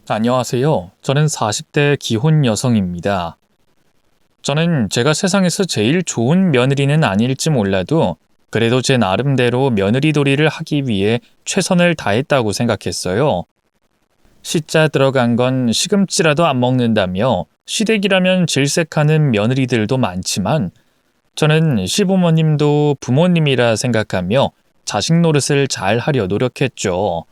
안녕하세요. 저는 40대 기혼 여성입니다. 저는 제가 세상에서 제일 좋은 며느리는 아닐지 몰라도 그래도 제 나름대로 며느리돌이를 하기 위해 최선을 다했다고 생각했어요. 시자 들어간 건 시금치라도 안 먹는다며 시댁이라면 질색하는 며느리들도 많지만 저는 시부모님도 부모님이라 생각하며 자식 노릇을 잘 하려 노력했죠.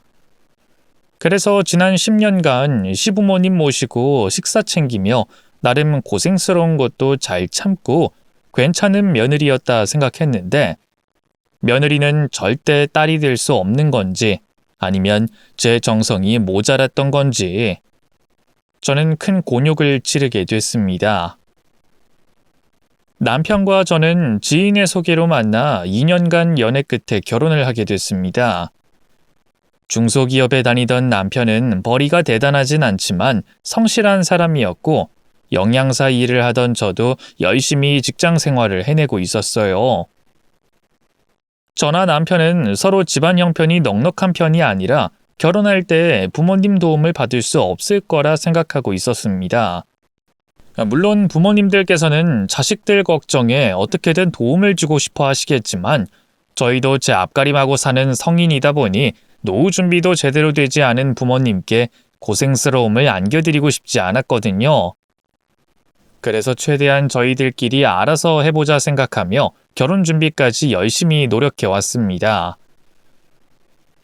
그래서 지난 10년간 시부모님 모시고 식사 챙기며 나름 고생스러운 것도 잘 참고 괜찮은 며느리였다 생각했는데 며느리는 절대 딸이 될 수 없는 건지 아니면 제 정성이 모자랐던 건지 저는 큰 곤욕을 치르게 됐습니다. 남편과 저는 지인의 소개로 만나 2년간 연애 끝에 결혼을 하게 됐습니다. 중소기업에 다니던 남편은 벌이가 대단하진 않지만 성실한 사람이었고 영양사 일을 하던 저도 열심히 직장 생활을 해내고 있었어요. 저나 남편은 서로 집안 형편이 넉넉한 편이 아니라 결혼할 때 부모님 도움을 받을 수 없을 거라 생각하고 있었습니다. 물론 부모님들께서는 자식들 걱정에 어떻게든 도움을 주고 싶어 하시겠지만 저희도 제 앞가림하고 사는 성인이다 보니 노후 준비도 제대로 되지 않은 부모님께 고생스러움을 안겨드리고 싶지 않았거든요. 그래서 최대한 저희들끼리 알아서 해보자 생각하며 결혼 준비까지 열심히 노력해 왔습니다.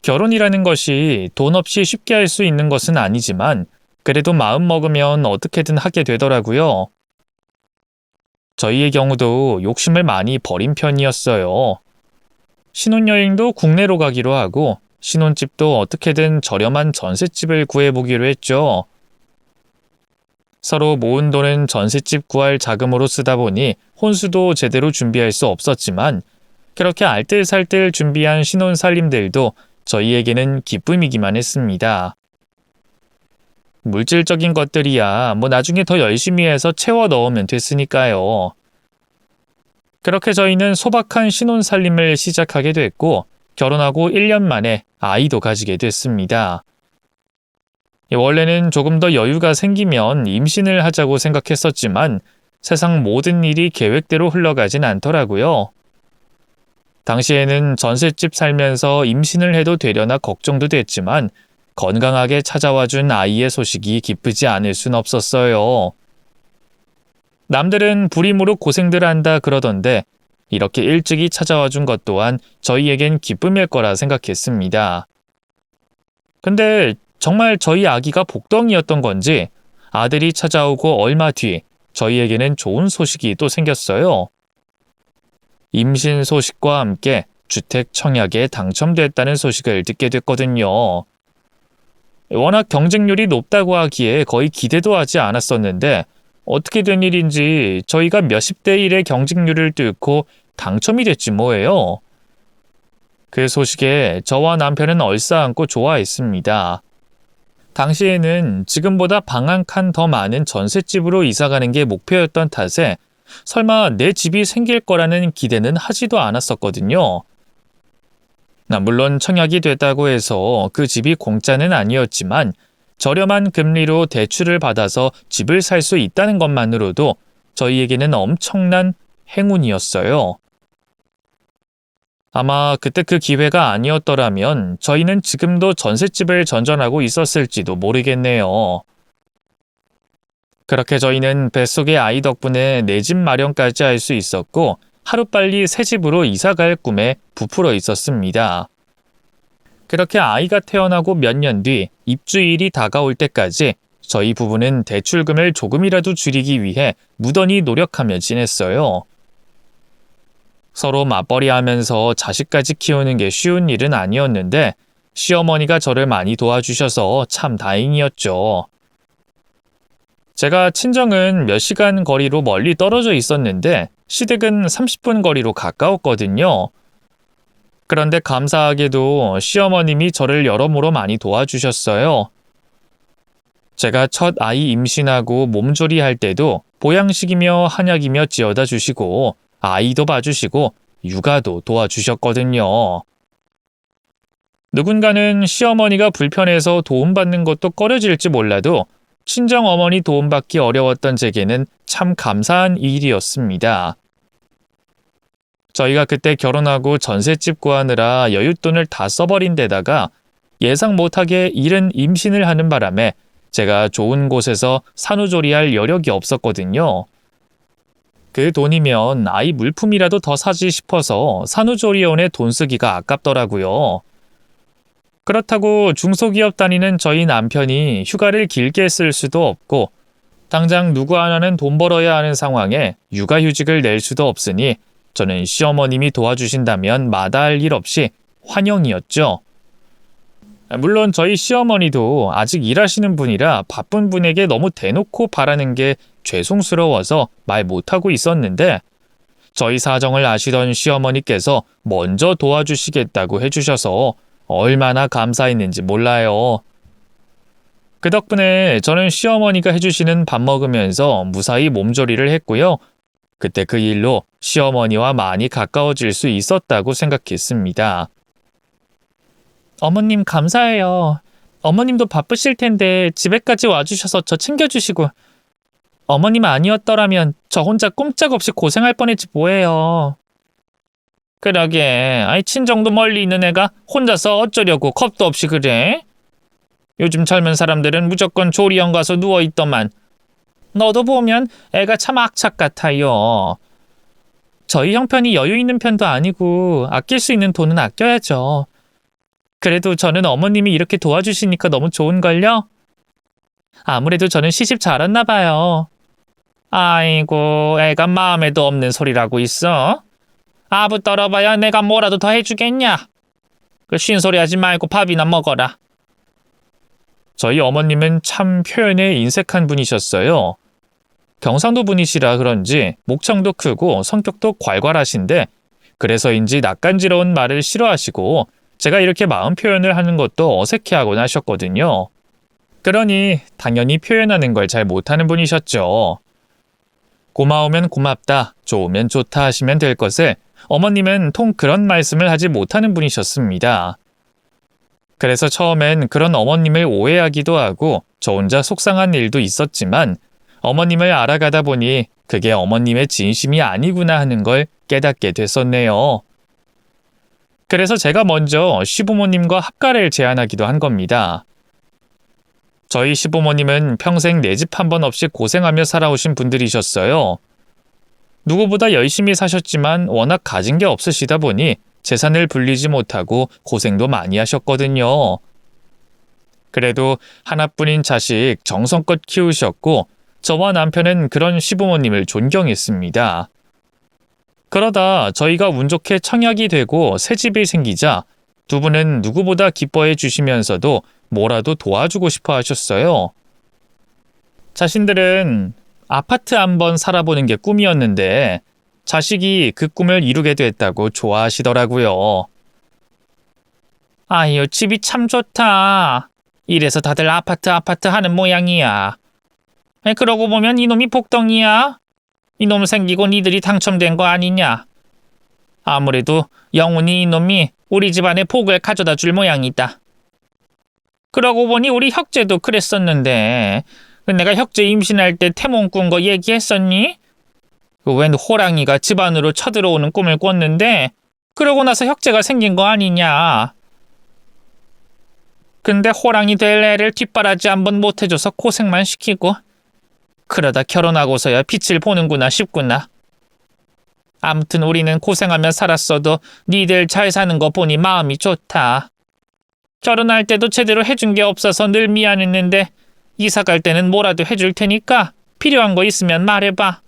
결혼이라는 것이 돈 없이 쉽게 할 수 있는 것은 아니지만 그래도 마음 먹으면 어떻게든 하게 되더라고요. 저희의 경우도 욕심을 많이 버린 편이었어요. 신혼여행도 국내로 가기로 하고 신혼집도 어떻게든 저렴한 전셋집을 구해보기로 했죠. 서로 모은 돈은 전셋집 구할 자금으로 쓰다 보니 혼수도 제대로 준비할 수 없었지만 그렇게 알뜰살뜰 준비한 신혼 살림들도 저희에게는 기쁨이기만 했습니다. 물질적인 것들이야 뭐 나중에 더 열심히 해서 채워 넣으면 됐으니까요. 그렇게 저희는 소박한 신혼 살림을 시작하게 됐고 결혼하고 1년 만에 아이도 가지게 됐습니다. 원래는 조금 더 여유가 생기면 임신을 하자고 생각했었지만 세상 모든 일이 계획대로 흘러가진 않더라고요. 당시에는 전셋집 살면서 임신을 해도 되려나 걱정도 됐지만 건강하게 찾아와준 아이의 소식이 기쁘지 않을 순 없었어요. 남들은 불임으로 고생들 한다 그러던데 이렇게 일찍이 찾아와준 것 또한 저희에겐 기쁨일 거라 생각했습니다. 근데 정말 저희 아기가 복덩이였던 건지 아들이 찾아오고 얼마 뒤 저희에게는 좋은 소식이 또 생겼어요. 임신 소식과 함께 주택 청약에 당첨됐다는 소식을 듣게 됐거든요. 워낙 경쟁률이 높다고 하기에 거의 기대도 하지 않았었는데 어떻게 된 일인지 저희가 몇십 대 1의 경쟁률을 뚫고 당첨이 됐지 뭐예요. 그 소식에 저와 남편은 얼싸안고 좋아했습니다. 당시에는 지금보다 방 한 칸 더 많은 전셋집으로 이사가는 게 목표였던 탓에 설마 내 집이 생길 거라는 기대는 하지도 않았었거든요. 물론 청약이 됐다고 해서 그 집이 공짜는 아니었지만 저렴한 금리로 대출을 받아서 집을 살 수 있다는 것만으로도 저희에게는 엄청난 행운이었어요. 아마 그때 그 기회가 아니었더라면 저희는 지금도 전셋집을 전전하고 있었을지도 모르겠네요. 그렇게 저희는 뱃속의 아이 덕분에 내 집 마련까지 할 수 있었고 하루빨리 새 집으로 이사갈 꿈에 부풀어 있었습니다. 그렇게 아이가 태어나고 몇 년 뒤 입주일이 다가올 때까지 저희 부부는 대출금을 조금이라도 줄이기 위해 무던히 노력하며 지냈어요. 서로 맞벌이하면서 자식까지 키우는 게 쉬운 일은 아니었는데 시어머니가 저를 많이 도와주셔서 참 다행이었죠. 제가 친정은 몇 시간 거리로 멀리 떨어져 있었는데 시댁은 30분 거리로 가까웠거든요. 그런데 감사하게도 시어머님이 저를 여러모로 많이 도와주셨어요. 제가 첫 아이 임신하고 몸조리할 때도 보양식이며 한약이며 지어다 주시고 아이도 봐주시고 육아도 도와주셨거든요. 누군가는 시어머니가 불편해서 도움받는 것도 꺼려질지 몰라도 친정어머니 도움받기 어려웠던 제게는 참 감사한 일이었습니다. 저희가 그때 결혼하고 전셋집 구하느라 여윳돈을 다 써버린 데다가 예상 못하게 이른 임신을 하는 바람에 제가 좋은 곳에서 산후조리할 여력이 없었거든요. 그 돈이면 아이 물품이라도 더 사지 싶어서 산후조리원에 돈 쓰기가 아깝더라고요. 그렇다고 중소기업 다니는 저희 남편이 휴가를 길게 쓸 수도 없고 당장 누구 하나는 돈 벌어야 하는 상황에 육아휴직을 낼 수도 없으니 저는 시어머님이 도와주신다면 마다할 일 없이 환영이었죠. 물론 저희 시어머니도 아직 일하시는 분이라 바쁜 분에게 너무 대놓고 바라는 게 죄송스러워서 말 못하고 있었는데 저희 사정을 아시던 시어머니께서 먼저 도와주시겠다고 해주셔서 얼마나 감사했는지 몰라요. 그 덕분에 저는 시어머니가 해주시는 밥 먹으면서 무사히 몸조리를 했고요. 그때 그 일로 시어머니와 많이 가까워질 수 있었다고 생각했습니다. 어머님 감사해요. 어머님도 바쁘실 텐데 집에까지 와주셔서 저 챙겨주시고 어머님 아니었더라면 저 혼자 꼼짝없이 고생할 뻔했지 뭐예요. 그러게, 친정도 멀리 있는 애가 혼자서 어쩌려고 겁도 없이 그래? 요즘 젊은 사람들은 무조건 조리원 가서 누워있더만. 너도 보면 애가 참 악착 같아요. 저희 형편이 여유 있는 편도 아니고 아낄 수 있는 돈은 아껴야죠. 그래도 저는 어머님이 이렇게 도와주시니까 너무 좋은걸요? 아무래도 저는 시집 잘 왔나 봐요. 아이고, 애가 마음에도 없는 소리라고 있어? 아부 떨어봐야 내가 뭐라도 더 해주겠냐? 그 쉰소리 하지 말고 밥이나 먹어라. 저희 어머님은 참 표현에 인색한 분이셨어요. 경상도 분이시라 그런지 목청도 크고 성격도 괄괄하신데 그래서인지 낯간지러운 말을 싫어하시고 제가 이렇게 마음 표현을 하는 것도 어색해하곤 하셨거든요. 그러니 당연히 표현하는 걸 잘 못하는 분이셨죠. 고마우면 고맙다, 좋으면 좋다 하시면 될 것을 어머님은 통 그런 말씀을 하지 못하는 분이셨습니다. 그래서 처음엔 그런 어머님을 오해하기도 하고 저 혼자 속상한 일도 있었지만 어머님을 알아가다 보니 그게 어머님의 진심이 아니구나 하는 걸 깨닫게 됐었네요. 그래서 제가 먼저 시부모님과 합가를 제안하기도 한 겁니다. 저희 시부모님은 평생 내 집 한 번 없이 고생하며 살아오신 분들이셨어요. 누구보다 열심히 사셨지만 워낙 가진 게 없으시다 보니 재산을 불리지 못하고 고생도 많이 하셨거든요. 그래도 하나뿐인 자식 정성껏 키우셨고 저와 남편은 그런 시부모님을 존경했습니다. 그러다 저희가 운 좋게 청약이 되고 새집이 생기자 두 분은 누구보다 기뻐해 주시면서도 뭐라도 도와주고 싶어 하셨어요. 자신들은 아파트 한번 살아보는 게 꿈이었는데 자식이 그 꿈을 이루게 됐다고 좋아하시더라고요. 아유, 집이 참 좋다. 이래서 다들 아파트 하는 모양이야. 그러고 보면 이놈이 복덩이야. 이놈 생기고 니들이 당첨된 거 아니냐. 아무래도 영훈이 이놈이 우리 집안에 복을 가져다 줄 모양이다. 그러고 보니 우리 혁재도 그랬었는데 내가 혁재 임신할 때 태몽 꾼 거 얘기했었니? 웬 호랑이가 집 안으로 쳐들어오는 꿈을 꿨는데 그러고 나서 혁재가 생긴 거 아니냐. 근데 호랑이 될 애를 뒷바라지 한번 못해줘서 고생만 시키고 그러다 결혼하고서야 빛을 보는구나 싶구나. 아무튼 우리는 고생하며 살았어도 니들 잘 사는 거 보니 마음이 좋다. 결혼할 때도 제대로 해준 게 없어서 늘 미안했는데 이사 갈 때는 뭐라도 해줄 테니까 필요한 거 있으면 말해봐.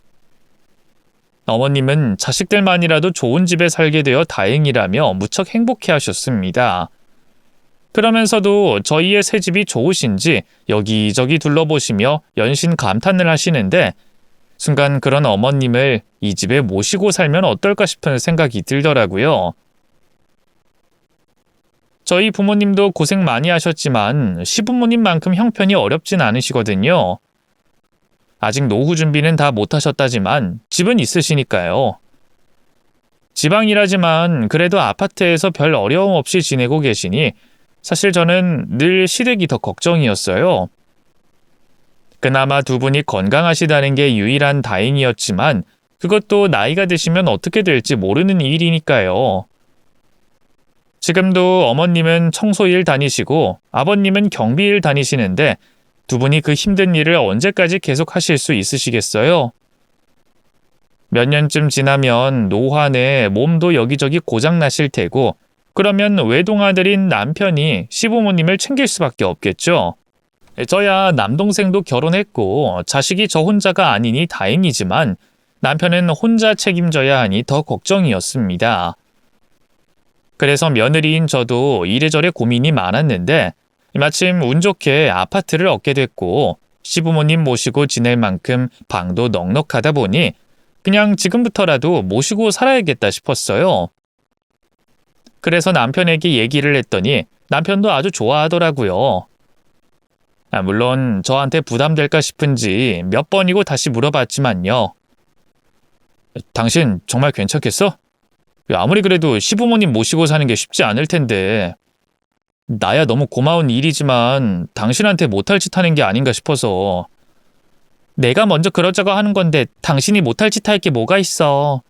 어머님은 자식들만이라도 좋은 집에 살게 되어 다행이라며 무척 행복해 하셨습니다. 그러면서도 저희의 새집이 좋으신지 여기저기 둘러보시며 연신 감탄을 하시는데 순간 그런 어머님을 이 집에 모시고 살면 어떨까 싶은 생각이 들더라고요. 저희 부모님도 고생 많이 하셨지만 시부모님만큼 형편이 어렵진 않으시거든요. 아직 노후 준비는 다 못하셨다지만 집은 있으시니까요. 지방이라지만 그래도 아파트에서 별 어려움 없이 지내고 계시니 사실 저는 늘 시댁이 더 걱정이었어요. 그나마 두 분이 건강하시다는 게 유일한 다행이었지만 그것도 나이가 드시면 어떻게 될지 모르는 일이니까요. 지금도 어머님은 청소일 다니시고 아버님은 경비일 다니시는데 두 분이 그 힘든 일을 언제까지 계속 하실 수 있으시겠어요? 몇 년쯤 지나면 노환에 몸도 여기저기 고장나실 테고 그러면 외동아들인 남편이 시부모님을 챙길 수밖에 없겠죠. 저야 남동생도 결혼했고 자식이 저 혼자가 아니니 다행이지만 남편은 혼자 책임져야 하니 더 걱정이었습니다. 그래서 며느리인 저도 이래저래 고민이 많았는데 마침 운 좋게 아파트를 얻게 됐고 시부모님 모시고 지낼 만큼 방도 넉넉하다 보니 그냥 지금부터라도 모시고 살아야겠다 싶었어요. 그래서 남편에게 얘기를 했더니 남편도 아주 좋아하더라고요. 물론 저한테 부담될까 싶은지 몇 번이고 다시 물어봤지만요. 당신 정말 괜찮겠어? 아무리 그래도 시부모님 모시고 사는 게 쉽지 않을 텐데 나야 너무 고마운 일이지만 당신한테 못할 짓 하는 게 아닌가 싶어서. 내가 먼저 그러자고 하는 건데 당신이 못할 짓 할 게 뭐가 있어.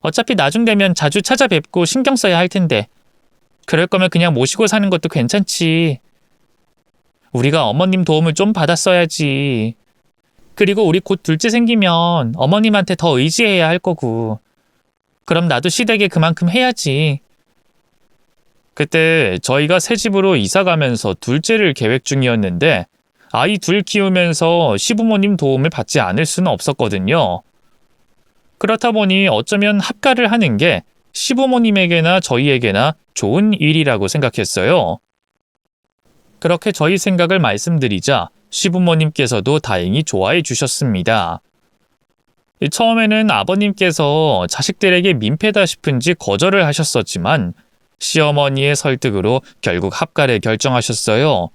어차피 나중 되면 자주 찾아뵙고 신경 써야 할 텐데 그럴 거면 그냥 모시고 사는 것도 괜찮지. 우리가 어머님 도움을 좀 받았어야지. 그리고 우리 곧 둘째 생기면 어머님한테 더 의지해야 할 거고 그럼 나도 시댁에 그만큼 해야지. 그때 저희가 새 집으로 이사 가면서 둘째를 계획 중이었는데 아이 둘 키우면서 시부모님 도움을 받지 않을 수는 없었거든요. 그렇다 보니 어쩌면 합가를 하는 게 시부모님에게나 저희에게나 좋은 일이라고 생각했어요. 그렇게 저희 생각을 말씀드리자 시부모님께서도 다행히 좋아해 주셨습니다. 처음에는 아버님께서 자식들에게 민폐다 싶은지 거절을 하셨었지만 시어머니의 설득으로 결국 합가를 결정하셨어요.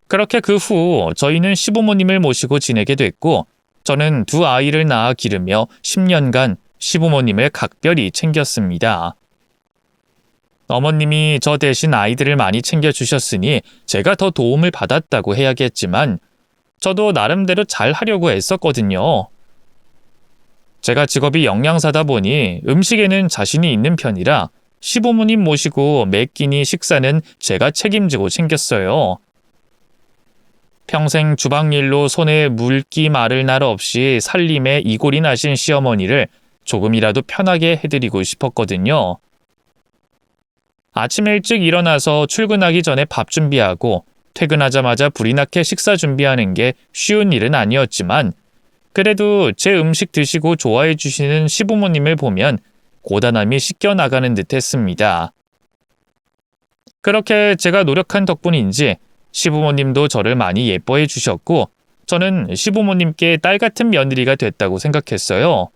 그렇게 그 후 저희는 시부모님을 모시고 지내게 됐고 저는 두 아이를 낳아 기르며 10년간 시부모님을 각별히 챙겼습니다. 어머님이 저 대신 아이들을 많이 챙겨주셨으니 제가 더 도움을 받았다고 해야겠지만 저도 나름대로 잘 하려고 애썼거든요. 제가 직업이 영양사다 보니 음식에는 자신이 있는 편이라 시부모님 모시고 매 끼니 식사는 제가 책임지고 챙겼어요. 평생 주방일로 손에 물기 마를 날 없이 살림에 이골이 나신 시어머니를 조금이라도 편하게 해드리고 싶었거든요. 아침 일찍 일어나서 출근하기 전에 밥 준비하고 퇴근하자마자 불이 나게 식사 준비하는 게 쉬운 일은 아니었지만 그래도 제 음식 드시고 좋아해 주시는 시부모님을 보면 고단함이 씻겨나가는 듯 했습니다. 그렇게 제가 노력한 덕분인지 시부모님도 저를 많이 예뻐해 주셨고 저는 시부모님께 딸 같은 며느리가 됐다고 생각했어요.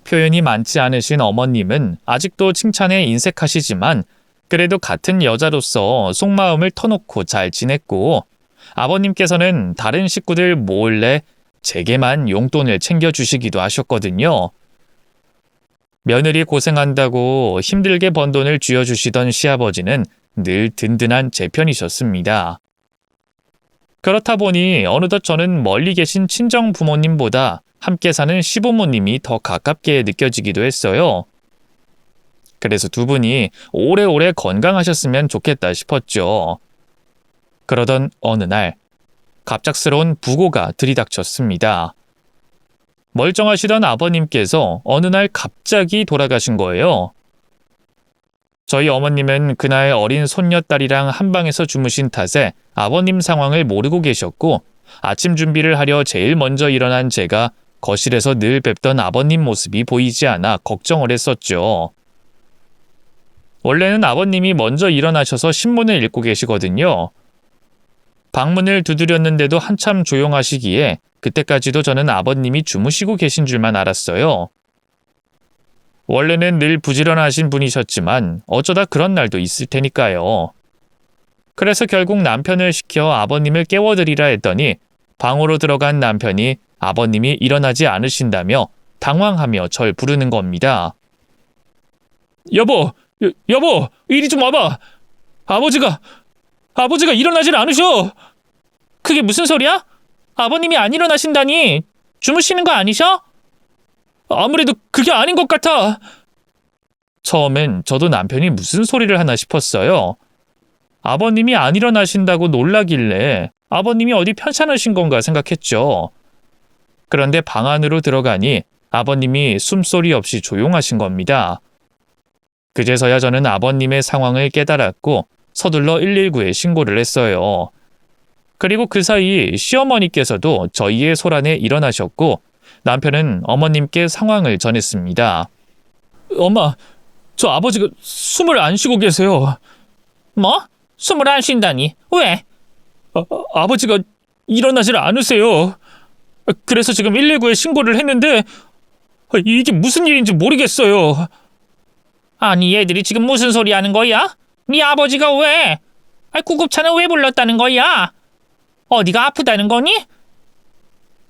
표현이 많지 않으신 어머님은 아직도 칭찬에 인색하시지만 그래도 같은 여자로서 속마음을 터놓고 잘 지냈고 아버님께서는 다른 식구들 몰래 제게만 용돈을 챙겨주시기도 하셨거든요. 며느리 고생한다고 힘들게 번 돈을 쥐어주시던 시아버지는 늘 든든한 제 편이셨습니다. 그렇다 보니 어느덧 저는 멀리 계신 친정 부모님보다 함께 사는 시부모님이 더 가깝게 느껴지기도 했어요. 그래서 두 분이 오래오래 건강하셨으면 좋겠다 싶었죠. 그러던 어느 날 갑작스러운 부고가 들이닥쳤습니다. 멀쩡하시던 아버님께서 어느 날 갑자기 돌아가신 거예요. 저희 어머님은 그날 어린 손녀딸이랑 한 방에서 주무신 탓에 아버님 상황을 모르고 계셨고 아침 준비를 하려 제일 먼저 일어난 제가 거실에서 늘 뵙던 아버님 모습이 보이지 않아 걱정을 했었죠. 원래는 아버님이 먼저 일어나셔서 신문을 읽고 계시거든요. 방문을 두드렸는데도 한참 조용하시기에 그때까지도 저는 아버님이 주무시고 계신 줄만 알았어요. 원래는 늘 부지런하신 분이셨지만 어쩌다 그런 날도 있을 테니까요. 그래서 결국 남편을 시켜 아버님을 깨워드리라 했더니 방으로 들어간 남편이 아버님이 일어나지 않으신다며 당황하며 절 부르는 겁니다. 여보, 이리 좀 와봐. 아버지가 일어나질 않으셔. 그게 무슨 소리야? 아버님이 안 일어나신다니 주무시는 거 아니셔? 아무래도 그게 아닌 것 같아. 처음엔 저도 남편이 무슨 소리를 하나 싶었어요. 아버님이 안 일어나신다고 놀라길래 아버님이 어디 편찮으신 건가 생각했죠. 그런데 방 안으로 들어가니 아버님이 숨소리 없이 조용하신 겁니다. 그제서야 저는 아버님의 상황을 깨달았고 서둘러 119에 신고를 했어요. 그리고 그 사이 시어머니께서도 저희의 소란에 일어나셨고 남편은 어머님께 상황을 전했습니다. 엄마, 저 아버지가 숨을 안 쉬고 계세요. 뭐? 숨을 안 쉰다니? 왜? 아버지가 일어나질 않으세요. 그래서 지금 119에 신고를 했는데 이게 무슨 일인지 모르겠어요. 아니 얘들이 지금 무슨 소리 하는 거야? 네 아버지가 왜? 구급차는 왜 불렀다는 거야? 어디가 아프다는 거니?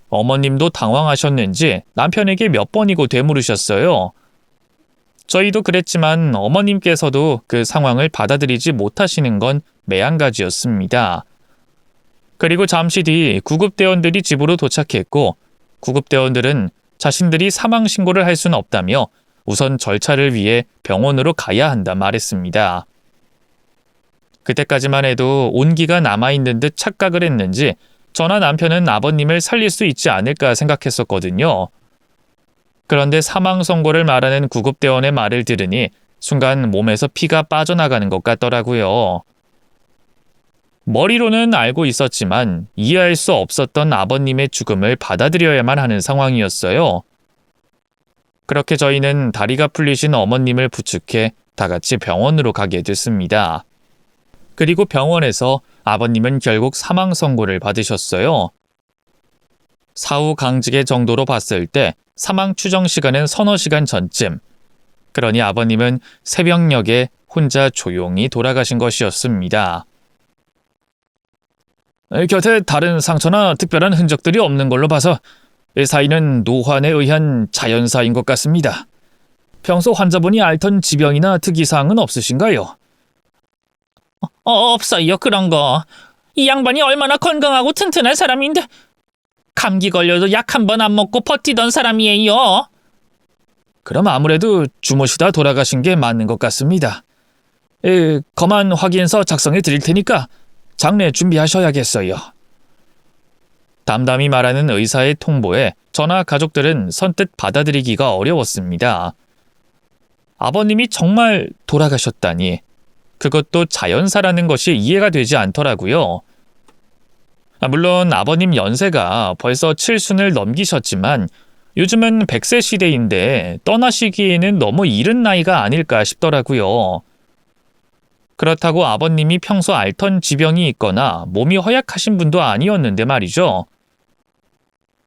어머님도 당황하셨는지 남편에게 몇 번이고 되물으셨어요. 저희도 그랬지만 어머님께서도 그 상황을 받아들이지 못하시는 건 매한가지였습니다. 그리고 잠시 뒤 구급대원들이 집으로 도착했고 구급대원들은 자신들이 사망 신고를 할 수는 없다며 우선 절차를 위해 병원으로 가야 한다 말했습니다. 그때까지만 해도 온기가 남아있는 듯 착각을 했는지 저나 남편은 아버님을 살릴 수 있지 않을까 생각했었거든요. 그런데 사망 선고를 말하는 구급대원의 말을 들으니 순간 몸에서 피가 빠져나가는 것 같더라고요. 머리로는 알고 있었지만 이해할 수 없었던 아버님의 죽음을 받아들여야만 하는 상황이었어요. 그렇게 저희는 다리가 풀리신 어머님을 부축해 다 같이 병원으로 가게 됐습니다. 그리고 병원에서 아버님은 결국 사망 선고를 받으셨어요. 사후 강직의 정도로 봤을 때 사망 추정 시간은 서너 시간 전쯤. 그러니 아버님은 새벽녘에 혼자 조용히 돌아가신 것이었습니다. 곁에 다른 상처나 특별한 흔적들이 없는 걸로 봐서 이 사인은 노환에 의한 자연사인 것 같습니다. 평소 환자분이 앓던 지병이나 특이사항은 없으신가요? 없어요 그런 거. 이 양반이 얼마나 건강하고 튼튼한 사람인데 감기 걸려도 약 한 번 안 먹고 버티던 사람이에요. 그럼 아무래도 주무시다 돌아가신 게 맞는 것 같습니다. 검안 확인서 작성해 드릴 테니까 장례 준비하셔야겠어요. 담담히 말하는 의사의 통보에 저나 가족들은 선뜻 받아들이기가 어려웠습니다. 아버님이 정말 돌아가셨다니, 그것도 자연사라는 것이 이해가 되지 않더라고요. 물론 아버님 연세가 벌써 7순을 넘기셨지만 요즘은 100세 시대인데 떠나시기에는 너무 이른 나이가 아닐까 싶더라고요. 그렇다고 아버님이 평소 앓던 지병이 있거나 몸이 허약하신 분도 아니었는데 말이죠.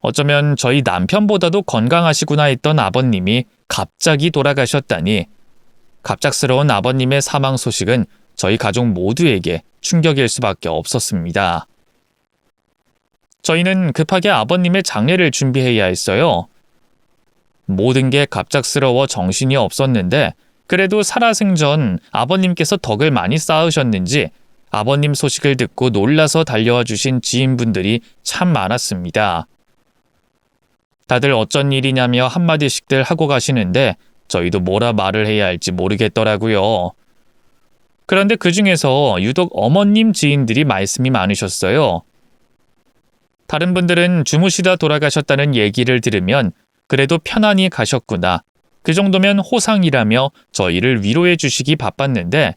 어쩌면 저희 남편보다도 건강하시구나 했던 아버님이 갑자기 돌아가셨다니, 갑작스러운 아버님의 사망 소식은 저희 가족 모두에게 충격일 수밖에 없었습니다. 저희는 급하게 아버님의 장례를 준비해야 했어요. 모든 게 갑작스러워 정신이 없었는데 그래도 살아생전 아버님께서 덕을 많이 쌓으셨는지 아버님 소식을 듣고 놀라서 달려와 주신 지인분들이 참 많았습니다. 다들 어쩐 일이냐며 한마디씩들 하고 가시는데 저희도 뭐라 말을 해야 할지 모르겠더라고요. 그런데 그 중에서 유독 어머님 지인들이 말씀이 많으셨어요. 다른 분들은 주무시다 돌아가셨다는 얘기를 들으면 그래도 편안히 가셨구나, 그 정도면 호상이라며 저희를 위로해 주시기 바빴는데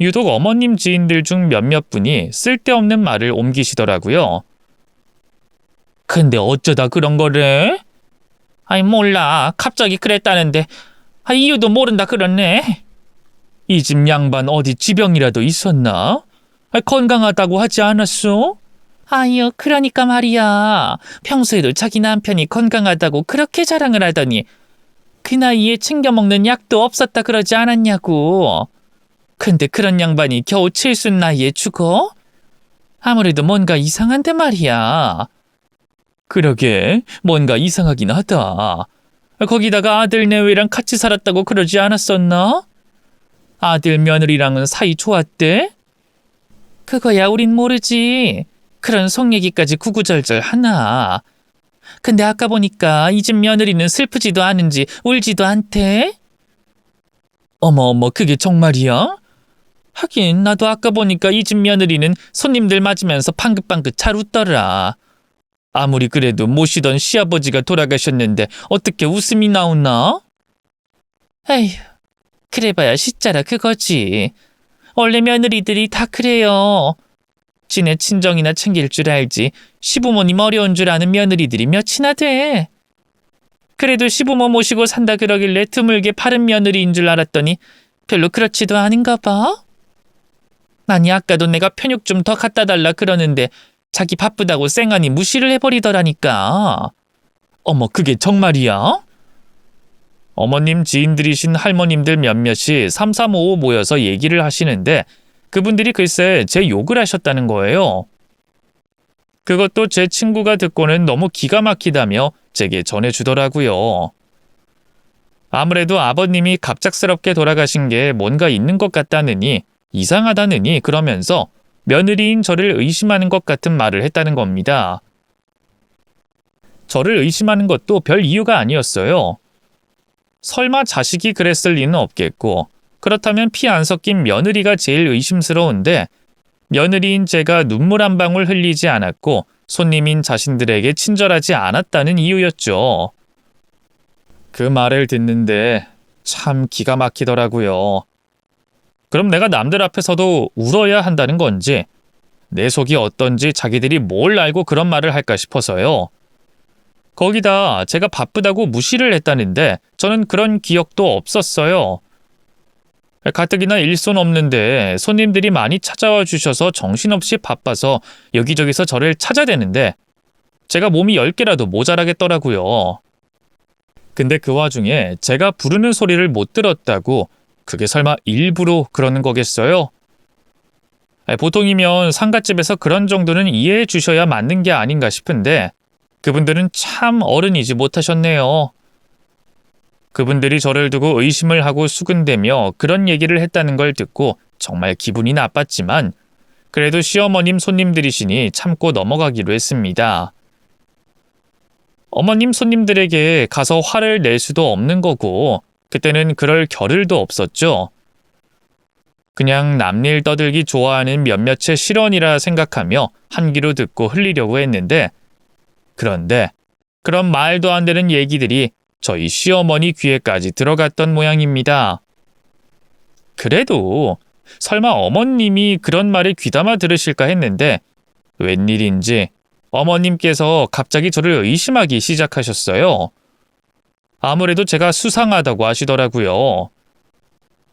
유독 어머님 지인들 중 몇몇 분이 쓸데없는 말을 옮기시더라고요. 근데 어쩌다 그런 거래? 몰라. 갑자기 그랬다는데 이유도 모른다 그러네. 이 집 양반 어디 지병이라도 있었나? 건강하다고 하지 않았어? 아유, 그러니까 말이야. 평소에도 자기 남편이 건강하다고 그렇게 자랑을 하더니 그 나이에 챙겨 먹는 약도 없었다 그러지 않았냐고. 근데 그런 양반이 겨우 7순 나이에 죽어? 아무래도 뭔가 이상한데 말이야. 그러게, 뭔가 이상하긴 하다. 거기다가 아들 내외랑 같이 살았다고 그러지 않았었나? 아들 며느리랑은 사이 좋았대? 그거야 우린 모르지. 그런 속 얘기까지 구구절절 하나. 근데 아까 보니까 이 집 며느리는 슬프지도 않은지 울지도 않대. 어머, 그게 정말이야? 하긴 나도 아까 보니까 이 집 며느리는 손님들 맞으면서 방긋방긋 잘 웃더라. 아무리 그래도 모시던 시아버지가 돌아가셨는데 어떻게 웃음이 나오나? 에휴, 그래봐야 시자라 그거지. 원래 며느리들이 다 그래요. 지네 친정이나 챙길 줄 알지 시부모님 어려운 줄 아는 며느리들이 몇이나 돼. 그래도 시부모 모시고 산다 그러길래 드물게 바른 며느리인 줄 알았더니 별로 그렇지도 않은가 봐. 아니 아까도 내가 편육 좀 더 갖다 달라 그러는데 자기 바쁘다고 쌩하니 무시를 해버리더라니까. 어머, 그게 정말이야? 어머님 지인들이신 할머님들 몇몇이 삼삼오오 모여서 얘기를 하시는데 그분들이 글쎄 제 욕을 하셨다는 거예요. 그것도 제 친구가 듣고는 너무 기가 막히다며 제게 전해주더라고요. 아무래도 아버님이 갑작스럽게 돌아가신 게 뭔가 있는 것 같다느니 이상하다느니 그러면서 며느리인 저를 의심하는 것 같은 말을 했다는 겁니다. 저를 의심하는 것도 별 이유가 아니었어요. 설마 자식이 그랬을 리는 없겠고 그렇다면 피 안 섞인 며느리가 제일 의심스러운데 며느리인 제가 눈물 한 방울 흘리지 않았고 손님인 자신들에게 친절하지 않았다는 이유였죠. 그 말을 듣는데 참 기가 막히더라고요. 그럼 내가 남들 앞에서도 울어야 한다는 건지 내 속이 어떤지 자기들이 뭘 알고 그런 말을 할까 싶어서요. 거기다 제가 바쁘다고 무시를 했다는데 저는 그런 기억도 없었어요. 가뜩이나 일손 없는데 손님들이 많이 찾아와 주셔서 정신없이 바빠서 여기저기서 저를 찾아대는데 제가 몸이 10개라도 모자라겠더라고요. 근데 그 와중에 제가 부르는 소리를 못 들었다고 그게 설마 일부러 그러는 거겠어요? 보통이면 상갓집에서 그런 정도는 이해해 주셔야 맞는 게 아닌가 싶은데 그분들은 참 어른이지 못하셨네요. 그분들이 저를 두고 의심을 하고 수근대며 그런 얘기를 했다는 걸 듣고 정말 기분이 나빴지만 그래도 시어머님 손님들이시니 참고 넘어가기로 했습니다. 어머님 손님들에게 가서 화를 낼 수도 없는 거고 그때는 그럴 겨를도 없었죠. 그냥 남일 떠들기 좋아하는 몇몇의 실언이라 생각하며 한 귀로 듣고 흘리려고 했는데 그런데 그런 말도 안 되는 얘기들이 저희 시어머니 귀에까지 들어갔던 모양입니다. 그래도 설마 어머님이 그런 말을 귀담아 들으실까 했는데 웬일인지 어머님께서 갑자기 저를 의심하기 시작하셨어요. 아무래도 제가 수상하다고 하시더라고요.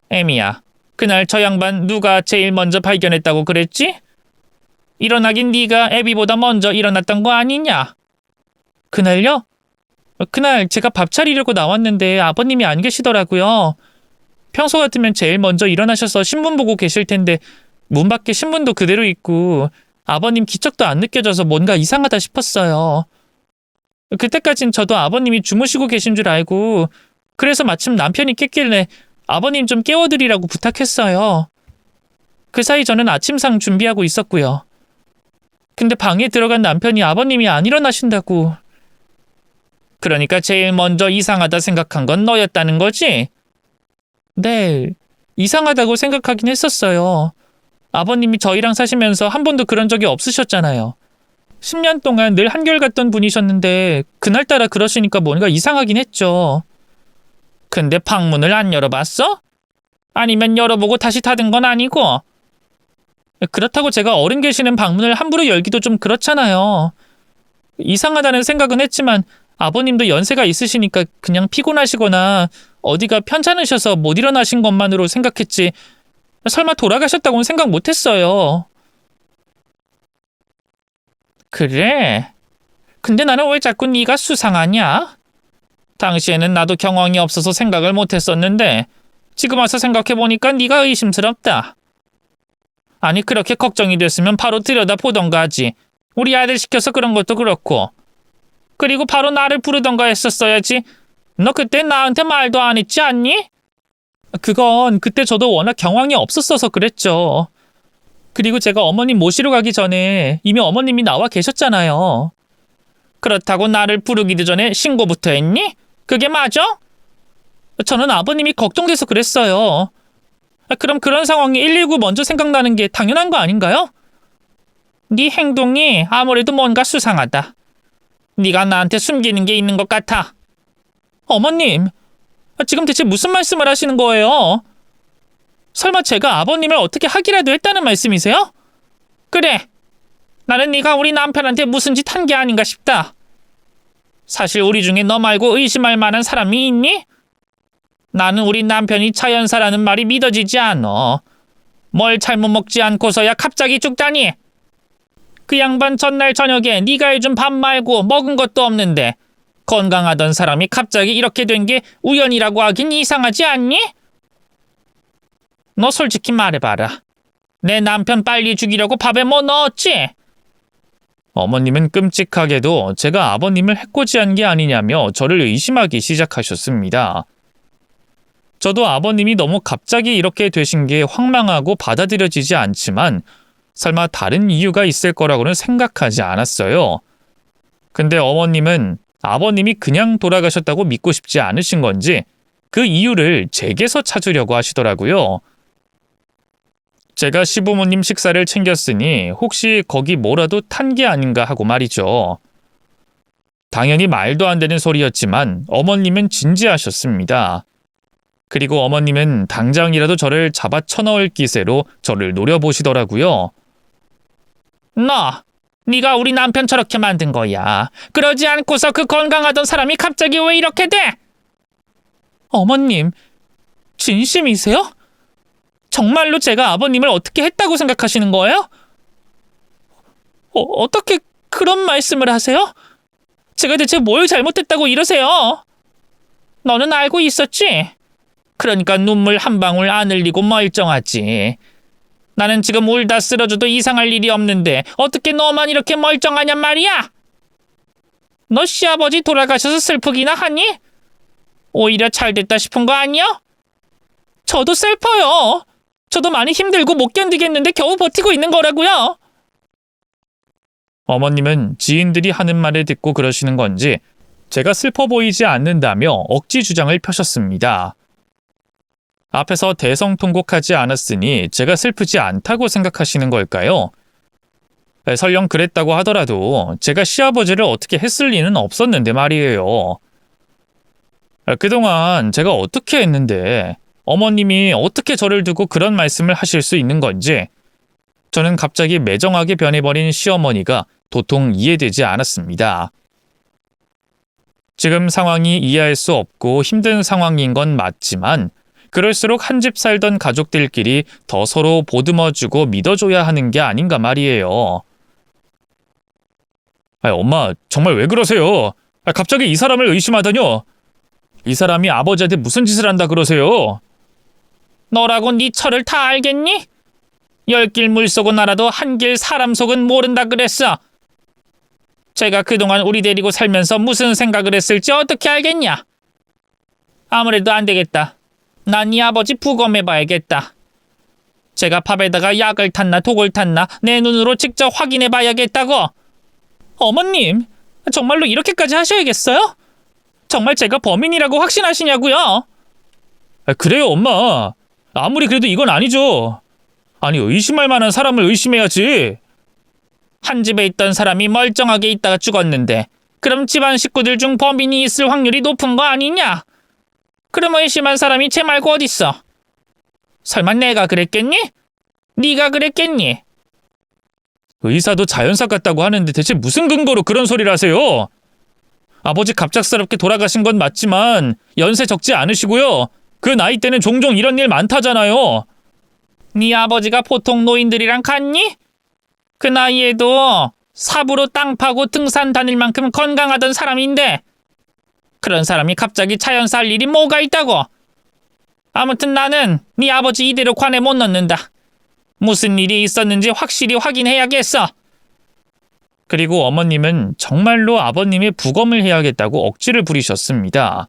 애미야, 그날 저 양반 누가 제일 먼저 발견했다고 그랬지? 일어나긴 네가 애비보다 먼저 일어났던 거 아니냐? 그날요? 그날 제가 밥 차리려고 나왔는데 아버님이 안 계시더라고요. 평소 같으면 제일 먼저 일어나셔서 신문 보고 계실 텐데 문 밖에 신문도 그대로 있고 아버님 기척도 안 느껴져서 뭔가 이상하다 싶었어요. 그때까진 저도 아버님이 주무시고 계신 줄 알고 그래서 마침 남편이 깼길래 아버님 좀 깨워드리라고 부탁했어요. 그 사이 저는 아침상 준비하고 있었고요. 근데 방에 들어간 남편이 아버님이 안 일어나신다고. 그러니까 제일 먼저 이상하다 생각한 건 너였다는 거지? 네, 이상하다고 생각하긴 했었어요. 아버님이 저희랑 사시면서 한 번도 그런 적이 없으셨잖아요. 10년 동안 늘 한결같던 분이셨는데 그날따라 그러시니까 뭔가 이상하긴 했죠. 근데 방문을 안 열어봤어? 아니면 열어보고 다시 닫은 건 아니고? 그렇다고 제가 어른 계시는 방문을 함부로 열기도 좀 그렇잖아요. 이상하다는 생각은 했지만 아버님도 연세가 있으시니까 그냥 피곤하시거나 어디가 편찮으셔서 못 일어나신 것만으로 생각했지 설마 돌아가셨다고는 생각 못했어요. 그래? 근데 나는 왜 자꾸 네가 수상하냐? 당시에는 나도 경황이 없어서 생각을 못했었는데 지금 와서 생각해보니까 네가 의심스럽다. 아니 그렇게 걱정이 됐으면 바로 들여다보던가 하지. 우리 아들 시켜서 그런 것도 그렇고. 그리고 바로 나를 부르던가 했었어야지. 너 그때 나한테 말도 안 했지 않니? 그건 그때 저도 워낙 경황이 없었어서 그랬죠. 그리고 제가 어머님 모시러 가기 전에 이미 어머님이 나와 계셨잖아요. 그렇다고 나를 부르기도 전에 신고부터 했니? 그게 맞아? 저는 아버님이 걱정돼서 그랬어요. 그럼 그런 상황에 119 먼저 생각나는 게 당연한 거 아닌가요? 네 행동이 아무래도 뭔가 수상하다. 네가 나한테 숨기는 게 있는 것 같아. 어머님, 지금 대체 무슨 말씀을 하시는 거예요? 설마 제가 아버님을 어떻게 하기라도 했다는 말씀이세요? 그래, 나는 네가 우리 남편한테 무슨 짓 한 게 아닌가 싶다. 사실 우리 중에 너 말고 의심할 만한 사람이 있니? 나는 우리 남편이 자연사라는 말이 믿어지지 않아. 뭘 잘못 먹지 않고서야 갑자기 죽다니. 그 양반 전날 저녁에 네가 해준 밥 말고 먹은 것도 없는데 건강하던 사람이 갑자기 이렇게 된 게 우연이라고 하긴 이상하지 않니? 너 솔직히 말해봐라. 내 남편 빨리 죽이려고 밥에 뭐 넣었지? 어머님은 끔찍하게도 제가 아버님을 해코지한 게 아니냐며 저를 의심하기 시작하셨습니다. 저도 아버님이 너무 갑자기 이렇게 되신 게 황망하고 받아들여지지 않지만 설마 다른 이유가 있을 거라고는 생각하지 않았어요. 근데 어머님은 아버님이 그냥 돌아가셨다고 믿고 싶지 않으신 건지 그 이유를 제게서 찾으려고 하시더라고요. 제가 시부모님 식사를 챙겼으니 혹시 거기 뭐라도 탄 게 아닌가 하고 말이죠. 당연히 말도 안 되는 소리였지만 어머님은 진지하셨습니다. 그리고 어머님은 당장이라도 저를 잡아 쳐넣을 기세로 저를 노려보시더라고요. 네가 우리 남편 저렇게 만든 거야. 그러지 않고서 그 건강하던 사람이 갑자기 왜 이렇게 돼? 어머님, 진심이세요? 정말로 제가 아버님을 어떻게 했다고 생각하시는 거예요? 어떻게 그런 말씀을 하세요? 제가 대체 뭘 잘못했다고 이러세요? 너는 알고 있었지? 그러니까 눈물 한 방울 안 흘리고 멀쩡하지. 나는 지금 울다 쓰러져도 이상할 일이 없는데 어떻게 너만 이렇게 멀쩡하냔 말이야? 너 시아버지 돌아가셔서 슬프기나 하니? 오히려 잘 됐다 싶은 거 아니야? 저도 슬퍼요. 저도 많이 힘들고 못 견디겠는데 겨우 버티고 있는 거라고요. 어머님은 지인들이 하는 말을 듣고 그러시는 건지 제가 슬퍼 보이지 않는다며 억지 주장을 펴셨습니다. 앞에서 대성통곡하지 않았으니 제가 슬프지 않다고 생각하시는 걸까요? 설령 그랬다고 하더라도 제가 시아버지를 어떻게 했을 리는 없었는데 말이에요. 그동안 제가 어떻게 했는데 어머님이 어떻게 저를 두고 그런 말씀을 하실 수 있는 건지 저는 갑자기 매정하게 변해버린 시어머니가 도통 이해되지 않았습니다. 지금 상황이 이해할 수 없고 힘든 상황인 건 맞지만 그럴수록 한 집 살던 가족들끼리 더 서로 보듬어주고 믿어줘야 하는 게 아닌가 말이에요. 엄마, 정말 왜 그러세요? 갑자기 이 사람을 의심하다뇨? 이 사람이 아버지한테 무슨 짓을 한다 그러세요? 너라고 네 철을 다 알겠니? 10길 물속은 알아도 한 길 사람 속은 모른다 그랬어. 제가 그동안 우리 데리고 살면서 무슨 생각을 했을지 어떻게 알겠냐? 아무래도 안 되겠다. 난 네 아버지 부검해봐야겠다. 제가 밥에다가 약을 탔나 독을 탔나 내 눈으로 직접 확인해봐야겠다고. 어머님, 정말로 이렇게까지 하셔야겠어요? 정말 제가 범인이라고 확신하시냐고요? 그래요, 엄마. 아무리 그래도 이건 아니죠. 아니, 의심할 만한 사람을 의심해야지. 한 집에 있던 사람이 멀쩡하게 있다가 죽었는데 그럼 집안 식구들 중 범인이 있을 확률이 높은 거 아니냐? 그럼 의심한 사람이 쟤 말고 어딨어? 설마 내가 그랬겠니? 네가 그랬겠니? 의사도 자연사 같다고 하는데 대체 무슨 근거로 그런 소리를 하세요? 아버지 갑작스럽게 돌아가신 건 맞지만 연세 적지 않으시고요. 그 나이 때는 종종 이런 일 많다잖아요. 네 아버지가 보통 노인들이랑 같니? 그 나이에도 삽으로 땅 파고 등산 다닐 만큼 건강하던 사람인데 그런 사람이 갑자기 자연사 할 일이 뭐가 있다고? 아무튼 나는 네 아버지 이대로 관에 못 넣는다. 무슨 일이 있었는지 확실히 확인해야겠어. 그리고 어머님은 정말로 아버님의 부검을 해야겠다고 억지를 부리셨습니다.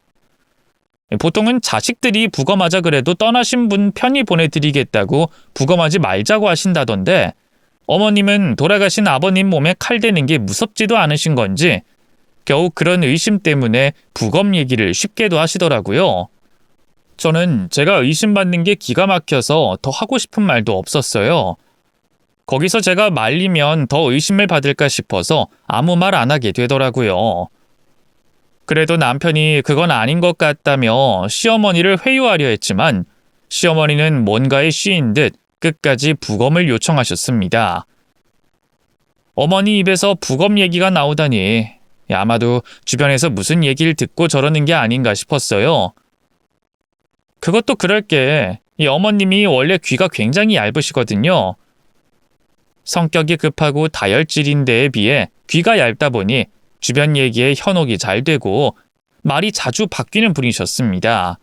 보통은 자식들이 부검하자 그래도 떠나신 분 편히 보내드리겠다고 부검하지 말자고 하신다던데 어머님은 돌아가신 아버님 몸에 칼 대는 게 무섭지도 않으신 건지 겨우 그런 의심 때문에 부검 얘기를 쉽게도 하시더라고요. 저는 제가 의심받는 게 기가 막혀서 더 하고 싶은 말도 없었어요. 거기서 제가 말리면 더 의심을 받을까 싶어서 아무 말 안 하게 되더라고요. 그래도 남편이 그건 아닌 것 같다며 시어머니를 회유하려 했지만 시어머니는 뭔가에 씌인 듯 끝까지 부검을 요청하셨습니다. 어머니 입에서 부검 얘기가 나오다니 아마도 주변에서 무슨 얘기를 듣고 저러는 게 아닌가 싶었어요. 그것도 그럴 게 이 어머님이 원래 귀가 굉장히 얇으시거든요. 성격이 급하고 다혈질인 데에 비해 귀가 얇다 보니 주변 얘기에 현혹이 잘 되고 말이 자주 바뀌는 분이셨습니다.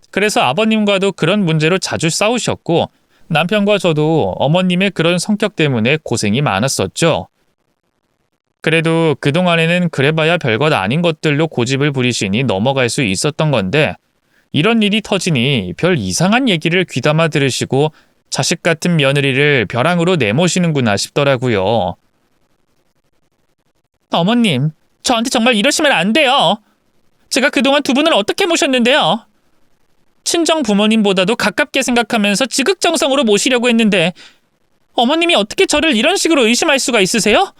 그래서 아버님과도 그런 문제로 자주 싸우셨고 남편과 저도 어머님의 그런 성격 때문에 고생이 많았었죠. 그래도 그동안에는 그래봐야 별것 아닌 것들로 고집을 부리시니 넘어갈 수 있었던 건데 이런 일이 터지니 별 이상한 얘기를 귀담아 들으시고 자식 같은 며느리를 벼랑으로 내모시는구나 싶더라고요. 어머님, 저한테 정말 이러시면 안 돼요. 제가 그동안 두 분을 어떻게 모셨는데요. 친정 부모님보다도 가깝게 생각하면서 지극정성으로 모시려고 했는데 어머님이 어떻게 저를 이런 식으로 의심할 수가 있으세요?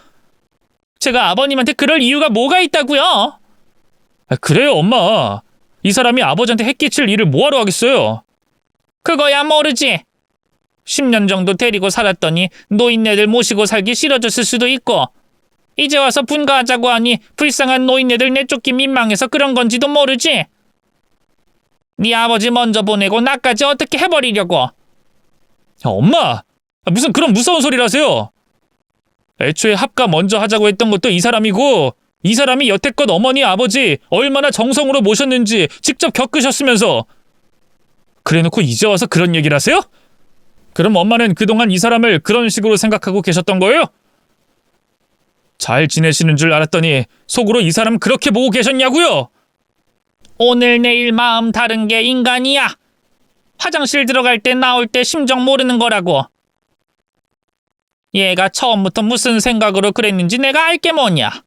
제가 아버님한테 그럴 이유가 뭐가 있다고요? 그래요, 엄마. 이 사람이 아버지한테 해끼칠 일을 뭐하러 하겠어요? 그거야 모르지. 10년 정도 데리고 살았더니 노인네들 모시고 살기 싫어졌을 수도 있고 이제 와서 분가하자고 하니 불쌍한 노인네들 내쫓기 민망해서 그런 건지도 모르지. 네 아버지 먼저 보내고 나까지 어떻게 해버리려고. 엄마! 무슨 그런 무서운 소리를 하세요? 애초에 합가 먼저 하자고 했던 것도 이 사람이고 이 사람이 여태껏 어머니 아버지 얼마나 정성으로 모셨는지 직접 겪으셨으면서 그래놓고 이제 와서 그런 얘기를 하세요? 그럼 엄마는 그동안 이 사람을 그런 식으로 생각하고 계셨던 거예요? 잘 지내시는 줄 알았더니 속으로 이 사람 그렇게 보고 계셨냐고요? 오늘 내일 마음 다른 게 인간이야. 화장실 들어갈 때 나올 때 심정 모르는 거라고. 얘가 처음부터 무슨 생각으로 그랬는지 내가 알게 뭐냐.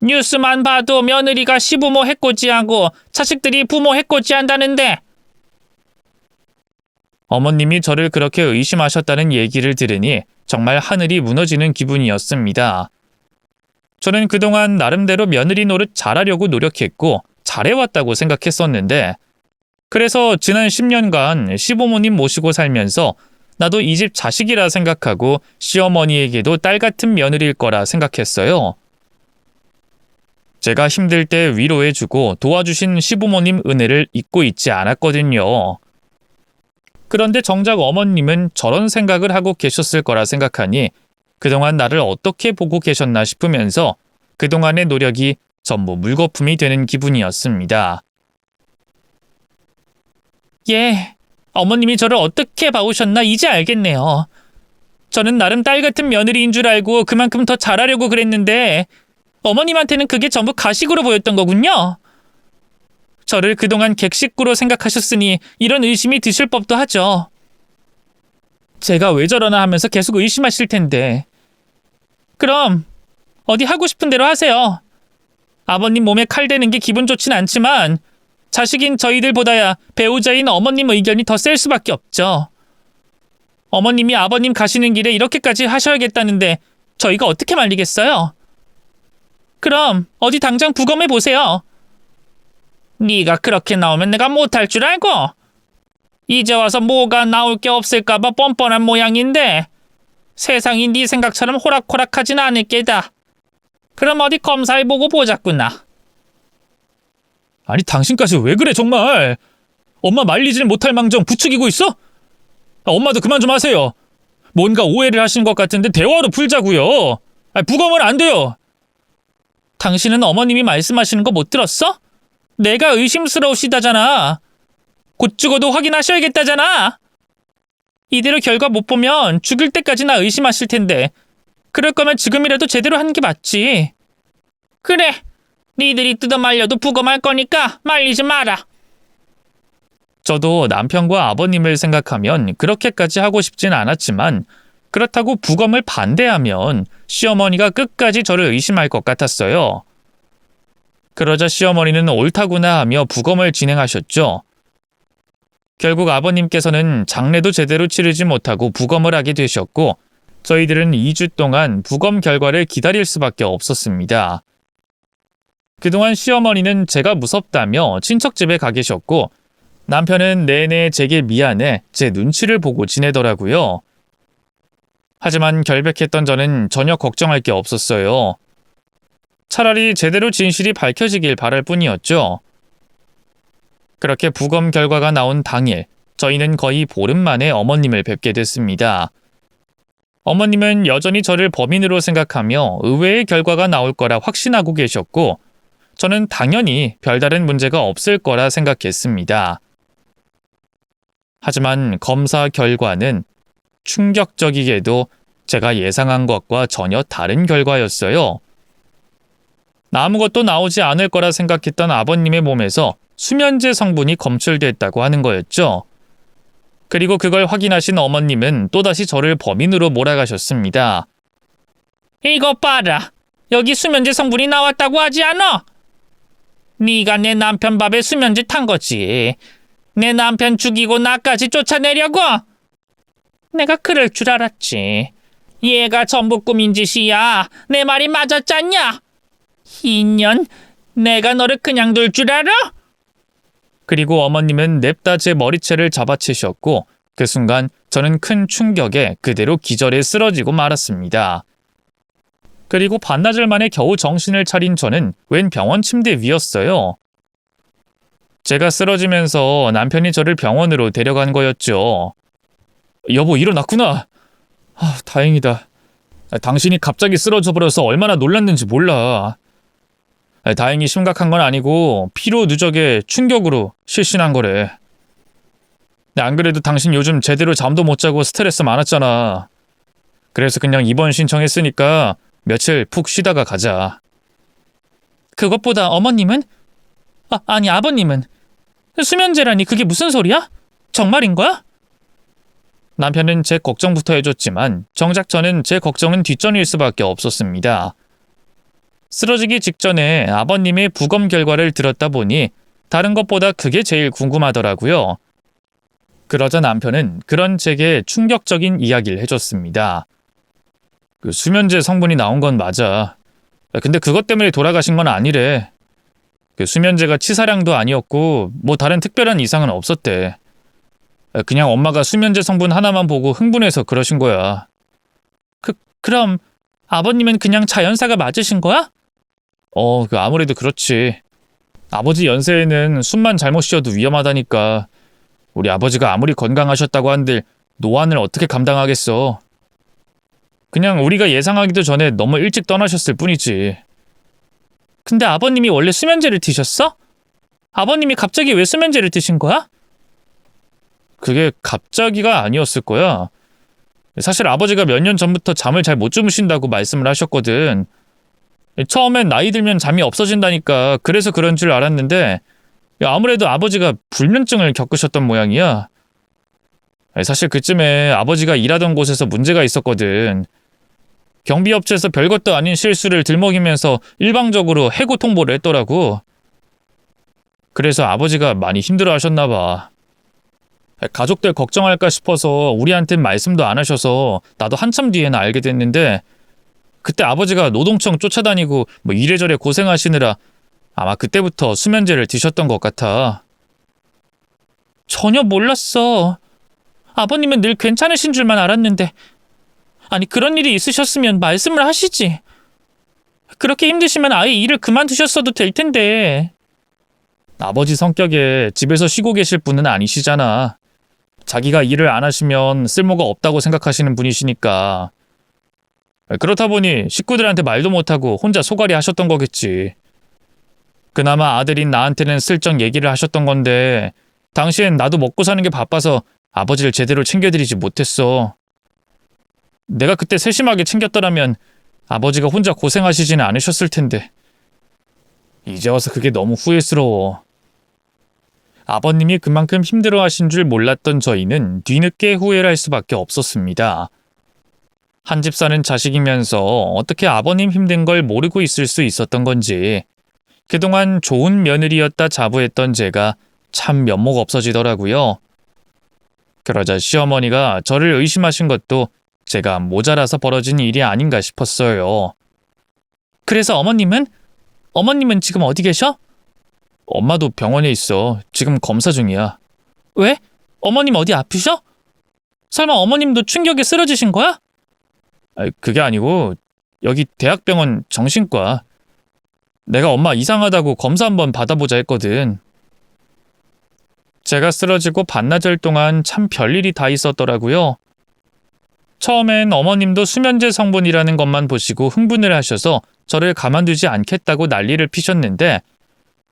뉴스만 봐도 며느리가 시부모 해코지하고 자식들이 부모 해코지한다는데. 어머님이 저를 그렇게 의심하셨다는 얘기를 들으니 정말 하늘이 무너지는 기분이었습니다. 저는 그동안 나름대로 며느리 노릇 잘하려고 노력했고 잘해왔다고 생각했었는데 그래서 지난 10년간 시부모님 모시고 살면서 나도 이 집 자식이라 생각하고 시어머니에게도 딸 같은 며느리일 거라 생각했어요. 제가 힘들 때 위로해주고 도와주신 시부모님 은혜를 잊고 있지 않았거든요. 그런데 정작 어머님은 저런 생각을 하고 계셨을 거라 생각하니 그동안 나를 어떻게 보고 계셨나 싶으면서 그동안의 노력이 전부 물거품이 되는 기분이었습니다. 예, 어머님이 저를 어떻게 봐오셨나 이제 알겠네요. 저는 나름 딸 같은 며느리인 줄 알고 그만큼 더 잘하려고 그랬는데 어머님한테는 그게 전부 가식으로 보였던 거군요. 저를 그동안 객식구로 생각하셨으니 이런 의심이 드실 법도 하죠. 제가 왜 저러나 하면서 계속 의심하실 텐데. 그럼 어디 하고 싶은 대로 하세요. 아버님 몸에 칼 대는 게 기분 좋진 않지만 자식인 저희들보다야 배우자인 어머님 의견이 더 셀 수밖에 없죠. 어머님이 아버님 가시는 길에 이렇게까지 하셔야겠다는데 저희가 어떻게 말리겠어요? 그럼 어디 당장 부검해 보세요. 네가 그렇게 나오면 내가 못할 줄 알고. 이제 와서 뭐가 나올 게 없을까 봐 뻔뻔한 모양인데 세상이 네 생각처럼 호락호락하진 않을 게다. 그럼 어디 검사해보고 보자꾸나. 아니 당신까지 왜 그래 정말. 엄마 말리질 못할 망정 부추기고 있어? 엄마도 그만 좀 하세요. 뭔가 오해를 하신 것 같은데 대화로 풀자고요. 부검은 안 돼요. 당신은 어머님이 말씀하시는 거 못 들었어? 내가 의심스러우시다잖아. 곧 죽어도 확인하셔야겠다잖아. 이대로 결과 못 보면 죽을 때까지나 의심하실 텐데 그럴 거면 지금이라도 제대로 하는 게 맞지. 그래, 니들이 뜯어말려도 부검할 거니까 말리지 마라. 저도 남편과 아버님을 생각하면 그렇게까지 하고 싶진 않았지만 그렇다고 부검을 반대하면 시어머니가 끝까지 저를 의심할 것 같았어요. 그러자 시어머니는 옳다구나 하며 부검을 진행하셨죠. 결국 아버님께서는 장례도 제대로 치르지 못하고 부검을 하게 되셨고 저희들은 2주 동안 부검 결과를 기다릴 수밖에 없었습니다. 그동안 시어머니는 제가 무섭다며 친척 집에 가 계셨고 남편은 내내 제게 미안해 제 눈치를 보고 지내더라고요. 하지만 결백했던 저는 전혀 걱정할 게 없었어요. 차라리 제대로 진실이 밝혀지길 바랄 뿐이었죠. 그렇게 부검 결과가 나온 당일, 저희는 거의 보름 만에 어머님을 뵙게 됐습니다. 어머님은 여전히 저를 범인으로 생각하며 의외의 결과가 나올 거라 확신하고 계셨고, 저는 당연히 별다른 문제가 없을 거라 생각했습니다. 하지만 검사 결과는 충격적이게도 제가 예상한 것과 전혀 다른 결과였어요. 아무것도 나오지 않을 거라 생각했던 아버님의 몸에서 수면제 성분이 검출됐다고 하는 거였죠. 그리고 그걸 확인하신 어머님은 또다시 저를 범인으로 몰아가셨습니다. 이거 봐라. 여기 수면제 성분이 나왔다고 하지 않아? 네가 내 남편 밥에 수면제 탄 거지. 내 남편 죽이고 나까지 쫓아내려고? 내가 그럴 줄 알았지. 얘가 전부 꾸민 짓이야. 내 말이 맞았잖냐? 인연, 내가 너를 그냥 둘 줄 알아? 그리고 어머님은 냅다 제 머리채를 잡아채셨고 그 순간 저는 큰 충격에 그대로 기절해 쓰러지고 말았습니다. 그리고 반나절 만에 겨우 정신을 차린 저는 웬 병원 침대 위였어요. 제가 쓰러지면서 남편이 저를 병원으로 데려간 거였죠. 여보, 일어났구나. 다행이다. 당신이 갑자기 쓰러져 버려서 얼마나 놀랐는지 몰라. 다행히 심각한 건 아니고 피로 누적의 충격으로 실신한 거래. 안 그래도 당신 요즘 제대로 잠도 못 자고 스트레스 많았잖아. 그래서 그냥 입원 신청했으니까 며칠 푹 쉬다가 가자. 그것보다 어머님은? 아니 아버님은? 수면제라니 그게 무슨 소리야? 정말인 거야? 남편은 제 걱정부터 해줬지만 정작 저는 제 걱정은 뒷전일 수밖에 없었습니다. 쓰러지기 직전에 아버님의 부검 결과를 들었다 보니 다른 것보다 그게 제일 궁금하더라고요. 그러자 남편은 그런 제게 충격적인 이야기를 해줬습니다. 그 수면제 성분이 나온 건 맞아. 근데 그것 때문에 돌아가신 건 아니래. 그 수면제가 치사량도 아니었고 뭐 다른 특별한 이상은 없었대. 그냥 엄마가 수면제 성분 하나만 보고 흥분해서 그러신 거야. 그럼 아버님은 그냥 자연사가 맞으신 거야? 아무래도 그렇지. 아버지 연세에는 숨만 잘못 쉬어도 위험하다니까. 우리 아버지가 아무리 건강하셨다고 한들 노안을 어떻게 감당하겠어. 그냥 우리가 예상하기도 전에 너무 일찍 떠나셨을 뿐이지. 근데 아버님이 원래 수면제를 드셨어? 아버님이 갑자기 왜 수면제를 드신 거야? 그게 갑자기가 아니었을 거야. 사실 아버지가 몇 년 전부터 잠을 잘 못 주무신다고 말씀을 하셨거든. 처음엔 나이 들면 잠이 없어진다니까 그래서 그런 줄 알았는데 아무래도 아버지가 불면증을 겪으셨던 모양이야. 사실 그쯤에 아버지가 일하던 곳에서 문제가 있었거든. 경비업체에서 별것도 아닌 실수를 들먹이면서 일방적으로 해고 통보를 했더라고. 그래서 아버지가 많이 힘들어하셨나 봐. 가족들 걱정할까 싶어서 우리한텐 말씀도 안 하셔서 나도 한참 뒤에나 알게 됐는데 그때 아버지가 노동청 쫓아다니고 뭐 이래저래 고생하시느라 아마 그때부터 수면제를 드셨던 것 같아. 전혀 몰랐어. 아버님은 늘 괜찮으신 줄만 알았는데. 아니 그런 일이 있으셨으면 말씀을 하시지. 그렇게 힘드시면 아예 일을 그만두셨어도 될 텐데. 아버지 성격에 집에서 쉬고 계실 분은 아니시잖아. 자기가 일을 안 하시면 쓸모가 없다고 생각하시는 분이시니까. 그렇다 보니 식구들한테 말도 못하고 혼자 소갈이 하셨던 거겠지. 그나마 아들인 나한테는 슬쩍 얘기를 하셨던 건데 당시엔 나도 먹고 사는 게 바빠서 아버지를 제대로 챙겨드리지 못했어. 내가 그때 세심하게 챙겼더라면 아버지가 혼자 고생하시지는 않으셨을 텐데. 이제 와서 그게 너무 후회스러워. 아버님이 그만큼 힘들어하신 줄 몰랐던 저희는 뒤늦게 후회를 할 수밖에 없었습니다. 한 집 사는 자식이면서 어떻게 아버님 힘든 걸 모르고 있을 수 있었던 건지 그동안 좋은 며느리였다 자부했던 제가 참 면목 없어지더라고요. 그러자 시어머니가 저를 의심하신 것도 제가 모자라서 벌어진 일이 아닌가 싶었어요. 그래서 어머님은 지금 어디 계셔? 엄마도 병원에 있어. 지금 검사 중이야. 왜? 어머님 어디 아프셔? 설마 어머님도 충격에 쓰러지신 거야? 그게 아니고 여기 대학병원 정신과. 내가 엄마 이상하다고 검사 한번 받아보자 했거든. 제가 쓰러지고 반나절 동안 참 별일이 다 있었더라고요. 처음엔 어머님도 수면제 성분이라는 것만 보시고 흥분을 하셔서 저를 가만두지 않겠다고 난리를 피셨는데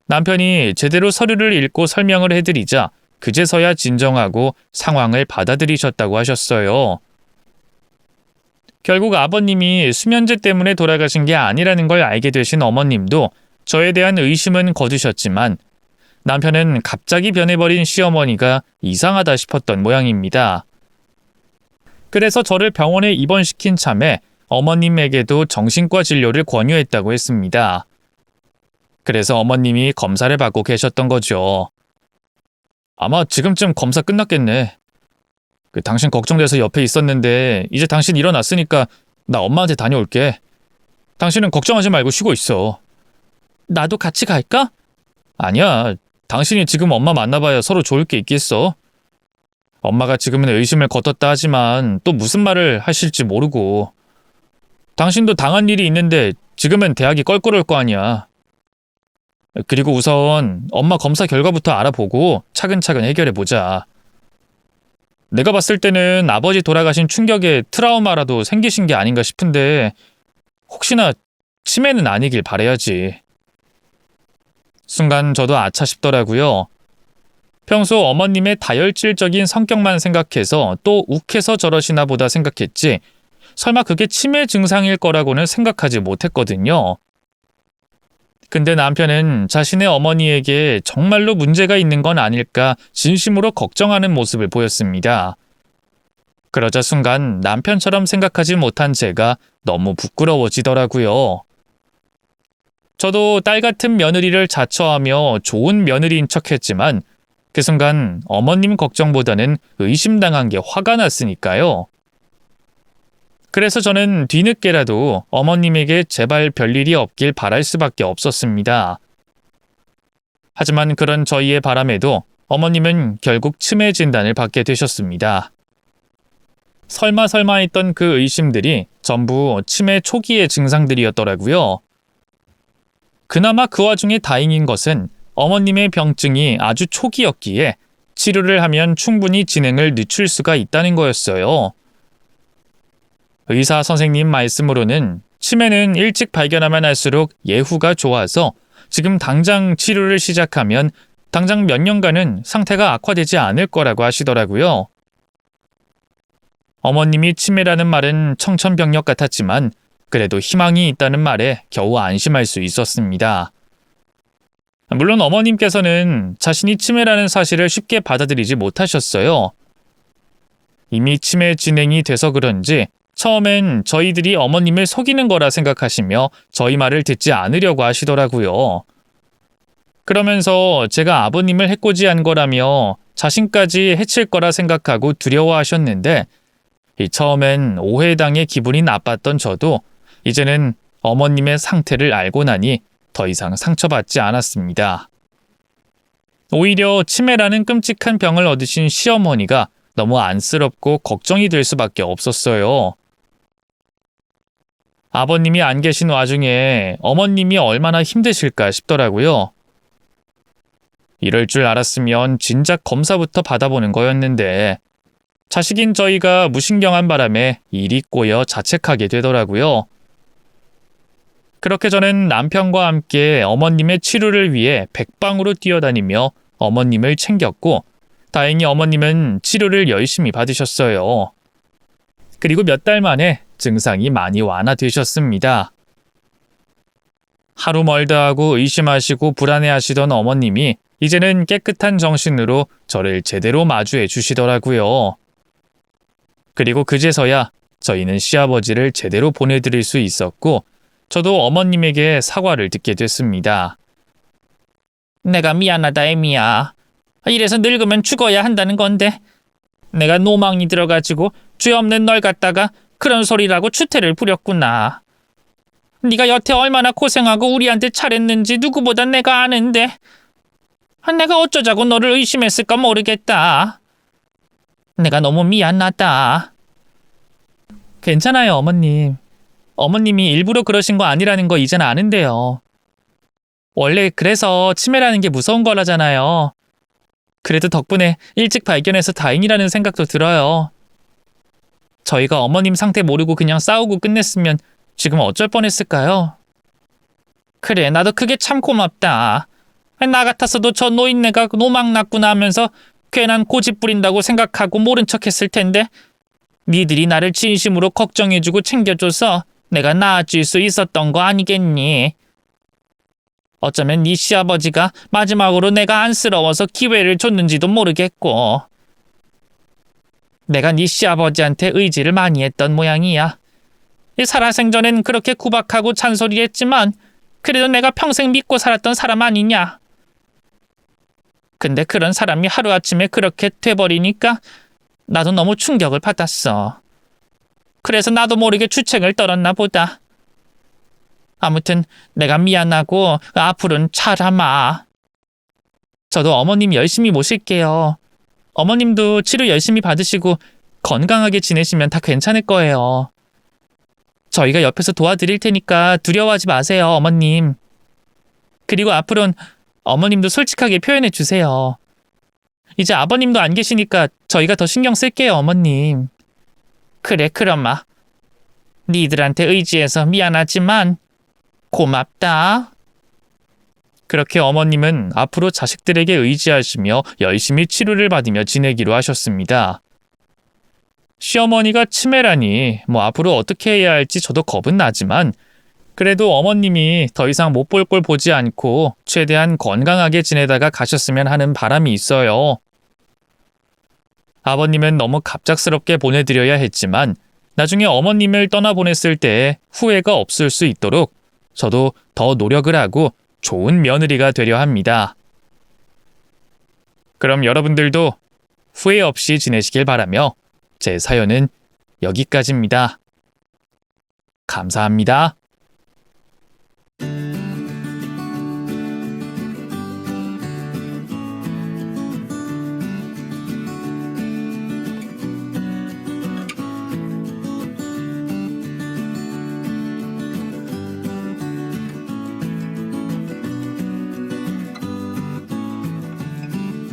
남편이 제대로 서류를 읽고 설명을 해드리자 그제서야 진정하고 상황을 받아들이셨다고 하셨어요. 결국 아버님이 수면제 때문에 돌아가신 게 아니라는 걸 알게 되신 어머님도 저에 대한 의심은 거두셨지만 남편은 갑자기 변해버린 시어머니가 이상하다 싶었던 모양입니다. 그래서 저를 병원에 입원시킨 참에 어머님에게도 정신과 진료를 권유했다고 했습니다. 그래서 어머님이 검사를 받고 계셨던 거죠. 아마 지금쯤 검사 끝났겠네. 당신 걱정돼서 옆에 있었는데 이제 당신 일어났으니까 나 엄마한테 다녀올게. 당신은 걱정하지 말고 쉬고 있어. 나도 같이 갈까? 아니야. 당신이 지금 엄마 만나봐야 서로 좋을 게 있겠어. 엄마가 지금은 의심을 거뒀다 하지만 또 무슨 말을 하실지 모르고. 당신도 당한 일이 있는데 지금은 대학이 껄끄러울 거 아니야. 그리고 우선 엄마 검사 결과부터 알아보고 차근차근 해결해보자. 내가 봤을 때는 아버지 돌아가신 충격에 트라우마라도 생기신 게 아닌가 싶은데 혹시나 치매는 아니길 바라야지. 순간 저도 아차 싶더라고요. 평소 어머님의 다혈질적인 성격만 생각해서 또 욱해서 저러시나 보다 생각했지 설마 그게 치매 증상일 거라고는 생각하지 못했거든요. 근데 남편은 자신의 어머니에게 정말로 문제가 있는 건 아닐까 진심으로 걱정하는 모습을 보였습니다. 그러자 순간 남편처럼 생각하지 못한 제가 너무 부끄러워지더라고요. 저도 딸 같은 며느리를 자처하며 좋은 며느리인 척했지만 그 순간 어머님 걱정보다는 의심당한 게 화가 났으니까요. 그래서 저는 뒤늦게라도 어머님에게 제발 별일이 없길 바랄 수밖에 없었습니다. 하지만 그런 저희의 바람에도 어머님은 결국 치매 진단을 받게 되셨습니다. 설마 했던 그 의심들이 전부 치매 초기의 증상들이었더라고요. 그나마 그 와중에 다행인 것은 어머님의 병증이 아주 초기였기에 치료를 하면 충분히 진행을 늦출 수가 있다는 거였어요. 의사 선생님 말씀으로는 치매는 일찍 발견하면 할수록 예후가 좋아서 지금 당장 치료를 시작하면 당장 몇 년간은 상태가 악화되지 않을 거라고 하시더라고요. 어머님이 치매라는 말은 청천벽력 같았지만 그래도 희망이 있다는 말에 겨우 안심할 수 있었습니다. 물론 어머님께서는 자신이 치매라는 사실을 쉽게 받아들이지 못하셨어요. 이미 치매 진행이 돼서 그런지 처음엔 저희들이 어머님을 속이는 거라 생각하시며 저희 말을 듣지 않으려고 하시더라고요. 그러면서 제가 아버님을 해코지한 거라며 자신까지 해칠 거라 생각하고 두려워하셨는데 처음엔 오해당해 기분이 나빴던 저도 이제는 어머님의 상태를 알고 나니 더 이상 상처받지 않았습니다. 오히려 치매라는 끔찍한 병을 얻으신 시어머니가 너무 안쓰럽고 걱정이 될 수밖에 없었어요. 아버님이 안 계신 와중에 어머님이 얼마나 힘드실까 싶더라고요. 이럴 줄 알았으면 진작 검사부터 받아보는 거였는데 자식인 저희가 무신경한 바람에 일이 꼬여 자책하게 되더라고요. 그렇게 저는 남편과 함께 어머님의 치료를 위해 백방으로 뛰어다니며 어머님을 챙겼고 다행히 어머님은 치료를 열심히 받으셨어요. 그리고 몇 달 만에 증상이 많이 완화되셨습니다. 하루 멀다 하고 의심하시고 불안해하시던 어머님이 이제는 깨끗한 정신으로 저를 제대로 마주해 주시더라고요. 그리고 그제서야 저희는 시아버지를 제대로 보내드릴 수 있었고 저도 어머님에게 사과를 듣게 됐습니다. 내가 미안하다, 애미야. 이래서 늙으면 죽어야 한다는 건데 내가 노망이 들어가지고 죄 없는 널 갖다가 그런 소리라고 추태를 부렸구나. 네가 여태 얼마나 고생하고 우리한테 잘했는지 누구보다 내가 아는데 내가 어쩌자고 너를 의심했을까 모르겠다. 내가 너무 미안하다. 괜찮아요, 어머님. 어머님이 일부러 그러신 거 아니라는 거 이젠 아는데요. 원래 그래서 치매라는 게 무서운 거라잖아요. 그래도 덕분에 일찍 발견해서 다행이라는 생각도 들어요. 저희가 어머님 상태 모르고 그냥 싸우고 끝냈으면 지금 어쩔 뻔했을까요? 그래, 나도 그게 참 고맙다. 나 같았어도 저 노인네가 노망 났구나 하면서 괜한 고집 부린다고 생각하고 모른 척했을 텐데 니들이 나를 진심으로 걱정해주고 챙겨줘서 내가 나아질 수 있었던 거 아니겠니? 어쩌면 네 시아버지가 마지막으로 내가 안쓰러워서 기회를 줬는지도 모르겠고 내가 네 시아버지한테 의지를 많이 했던 모양이야. 살아생전엔 그렇게 구박하고 잔소리했지만 그래도 내가 평생 믿고 살았던 사람 아니냐. 근데 그런 사람이 하루아침에 그렇게 돼버리니까 나도 너무 충격을 받았어. 그래서 나도 모르게 주책을 떨었나 보다. 아무튼 내가 미안하고 앞으로는 잘하마. 저도 어머님 열심히 모실게요. 어머님도 치료 열심히 받으시고 건강하게 지내시면 다 괜찮을 거예요. 저희가 옆에서 도와드릴 테니까 두려워하지 마세요, 어머님. 그리고 앞으로는 어머님도 솔직하게 표현해 주세요. 이제 아버님도 안 계시니까 저희가 더 신경 쓸게요, 어머님. 그래, 그럼마. 니들한테 의지해서 미안하지만 고맙다. 그렇게 어머님은 앞으로 자식들에게 의지하시며 열심히 치료를 받으며 지내기로 하셨습니다. 시어머니가 치매라니 앞으로 어떻게 해야 할지 저도 겁은 나지만 그래도 어머님이 더 이상 못 볼 꼴 보지 않고 최대한 건강하게 지내다가 가셨으면 하는 바람이 있어요. 아버님은 너무 갑작스럽게 보내드려야 했지만 나중에 어머님을 떠나보냈을 때 후회가 없을 수 있도록 저도 더 노력을 하고 좋은 며느리가 되려 합니다. 그럼 여러분들도 후회 없이 지내시길 바라며 제 사연은 여기까지입니다. 감사합니다.